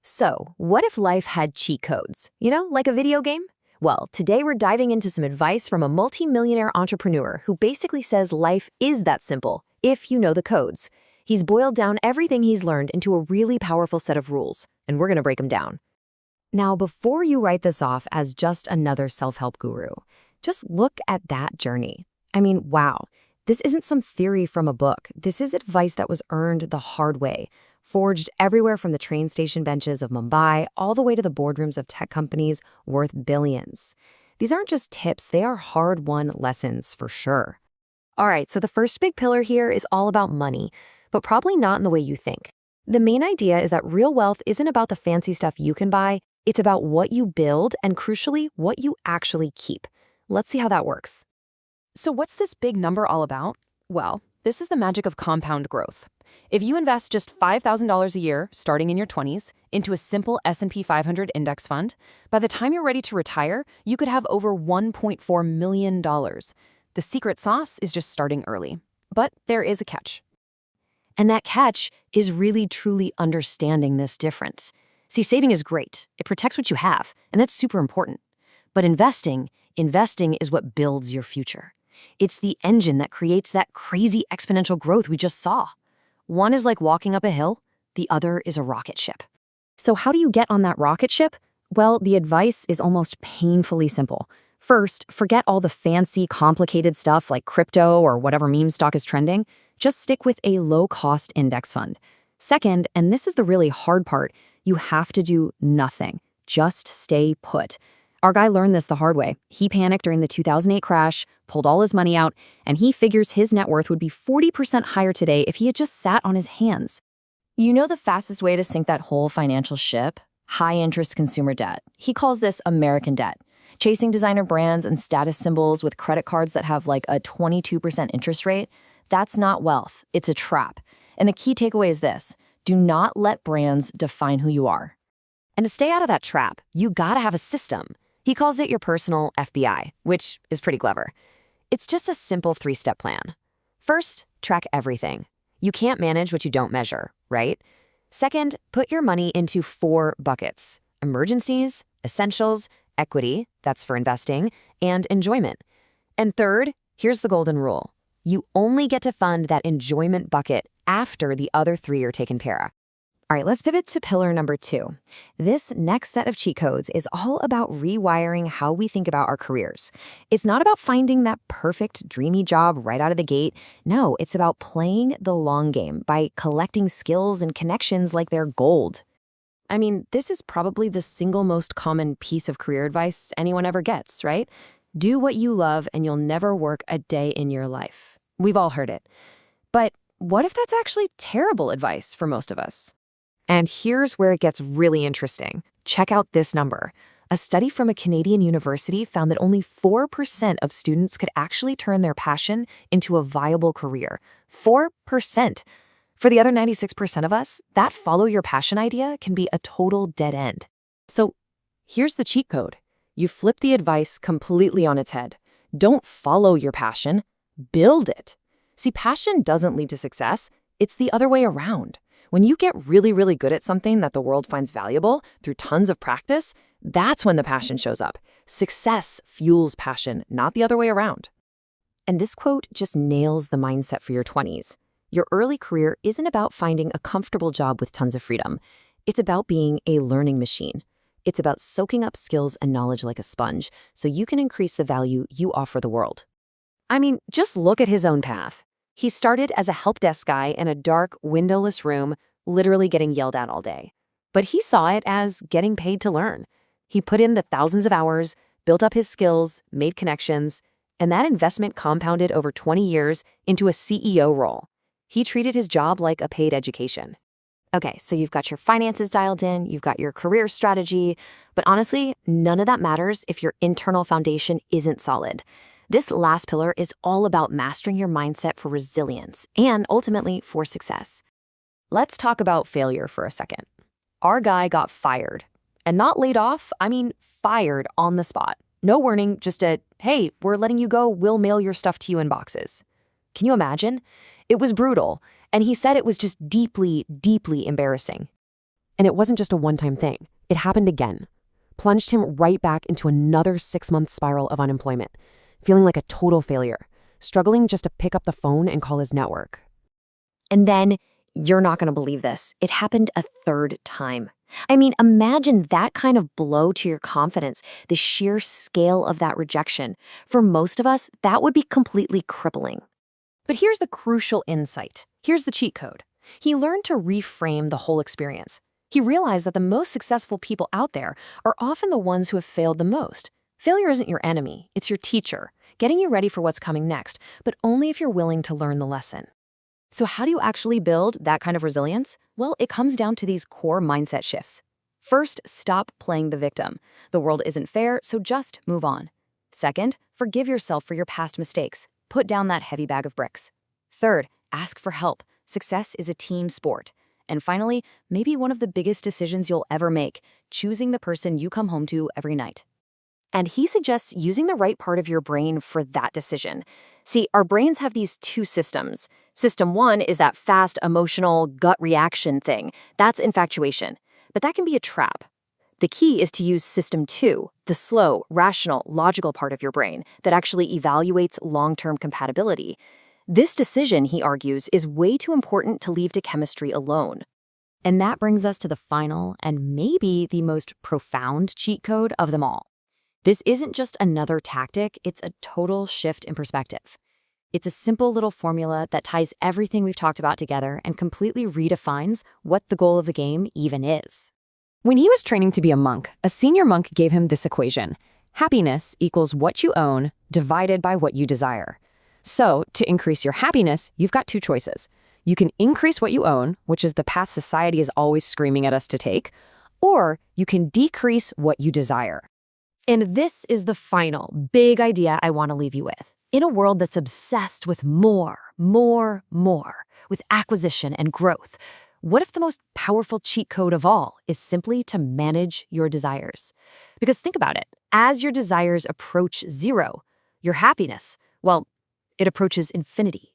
So, what if life had cheat codes? You know, like a video game? Well, today we're diving into some advice from a multi-millionaire entrepreneur who basically says life is that simple, if you know the codes. He's boiled down everything he's learned into a really powerful set of rules, and we're going to break them down. Now, before you write this off as just another self-help guru, just look at that journey. I mean, wow. This isn't some theory from a book. This is advice that was earned the hard way, forged everywhere from the train station benches of Mumbai all the way to the boardrooms of tech companies worth billions. These aren't just tips, they are hard-won lessons for sure. All right, so the first big pillar here is all about money, but probably not in the way you think. The main idea is that real wealth isn't about the fancy stuff you can buy, it's about what you build and, crucially, what you actually keep. Let's see how that works. So what's this big number all about? Well, this is the magic of compound growth. If you invest just $5,000 a year, starting in your 20s, into a simple S&P 500 index fund, by the time you're ready to retire, you could have over $1.4 million. The secret sauce is just starting early. But there is a catch. And that catch is really, truly understanding this difference. See, saving is great. It protects what you have, and that's super important. But investing is what builds your future. It's the engine that creates that crazy exponential growth we just saw. One is like walking up a hill, the other is a rocket ship. So how do you get on that rocket ship? Well, the advice is almost painfully simple. First, forget all the fancy, complicated stuff like crypto or whatever meme stock is trending. Just stick with a low-cost index fund. Second, and this is the really hard part, you have to do nothing. Just stay put. Our guy learned this the hard way. He panicked during the 2008 crash, pulled all his money out, and he figures his net worth would be 40% higher today if he had just sat on his hands. You know the fastest way to sink that whole financial ship? High-interest consumer debt. He calls this American debt. Chasing designer brands and status symbols with credit cards that have like a 22% interest rate, that's not wealth. It's a trap. And the key takeaway is this: do not let brands define who you are. And to stay out of that trap, you gotta have a system. He calls it your personal FBI, which is pretty clever. It's just a simple 3-step plan. First, track everything. You can't manage what you don't measure, right? Second, put your money into 4 buckets: emergencies, essentials, equity, that's for investing, and enjoyment. And third, here's the golden rule. You only get to fund that enjoyment bucket after the other 3 are taken care of. All right, let's pivot to pillar number 2. This next set of cheat codes is all about rewiring how we think about our careers. It's not about finding that perfect, dreamy job right out of the gate. No, it's about playing the long game by collecting skills and connections like they're gold. I mean, this is probably the single most common piece of career advice anyone ever gets, right? Do what you love and you'll never work a day in your life. We've all heard it. But what if that's actually terrible advice for most of us? And here's where it gets really interesting. Check out this number. A study from a Canadian university found that only 4% of students could actually turn their passion into a viable career. 4%. For the other 96% of us, that follow your passion idea can be a total dead end. So here's the cheat code. You flip the advice completely on its head. Don't follow your passion, build it. See, passion doesn't lead to success. It's the other way around. When you get really, really good at something that the world finds valuable through tons of practice, that's when the passion shows up. Success fuels passion, not the other way around. And this quote just nails the mindset for your 20s. Your early career isn't about finding a comfortable job with tons of freedom. It's about being a learning machine. It's about soaking up skills and knowledge like a sponge so you can increase the value you offer the world. I mean, just look at his own path. He started as a help desk guy in a dark, windowless room, literally getting yelled at all day. But he saw it as getting paid to learn. He put in the thousands of hours, built up his skills, made connections, and that investment compounded over 20 years into a CEO role. He treated his job like a paid education. Okay, so you've got your finances dialed in, you've got your career strategy, but honestly, none of that matters if your internal foundation isn't solid. This last pillar is all about mastering your mindset for resilience and ultimately for success. Let's talk about failure for a second. Our guy got fired. And not laid off, I mean fired on the spot. No warning, just a, hey, we're letting you go, we'll mail your stuff to you in boxes. Can you imagine? It was brutal, and he said it was just deeply, deeply embarrassing. And it wasn't just a one-time thing. It happened again. Plunged him right back into another 6-month spiral of unemployment, feeling like a total failure, struggling just to pick up the phone and call his network. And then, you're not going to believe this, it happened a third time. I mean, imagine that kind of blow to your confidence, the sheer scale of that rejection. For most of us, that would be completely crippling. But here's the crucial insight. Here's the cheat code. He learned to reframe the whole experience. He realized that the most successful people out there are often the ones who have failed the most. Failure isn't your enemy, it's your teacher, getting you ready for what's coming next, but only if you're willing to learn the lesson. So how do you actually build that kind of resilience? Well, it comes down to these core mindset shifts. First, stop playing the victim. The world isn't fair, so just move on. Second, forgive yourself for your past mistakes. Put down that heavy bag of bricks. Third, ask for help. Success is a team sport. And finally, maybe one of the biggest decisions you'll ever make, choosing the person you come home to every night. And he suggests using the right part of your brain for that decision. See, our brains have these two systems. System 1 is that fast, emotional, gut reaction thing. That's infatuation. But that can be a trap. The key is to use System 2, the slow, rational, logical part of your brain that actually evaluates long-term compatibility. This decision, he argues, is way too important to leave to chemistry alone. And that brings us to the final and maybe the most profound cheat code of them all. This isn't just another tactic, it's a total shift in perspective. It's a simple little formula that ties everything we've talked about together and completely redefines what the goal of the game even is. When he was training to be a monk, a senior monk gave him this equation. Happiness equals what you own divided by what you desire. So, to increase your happiness, you've got two choices. You can increase what you own, which is the path society is always screaming at us to take, or you can decrease what you desire. And this is the final big idea I want to leave you with. In a world that's obsessed with more, with acquisition and growth, what if the most powerful cheat code of all is simply to manage your desires? Because think about it, as your desires approach zero, your happiness, well, it approaches infinity.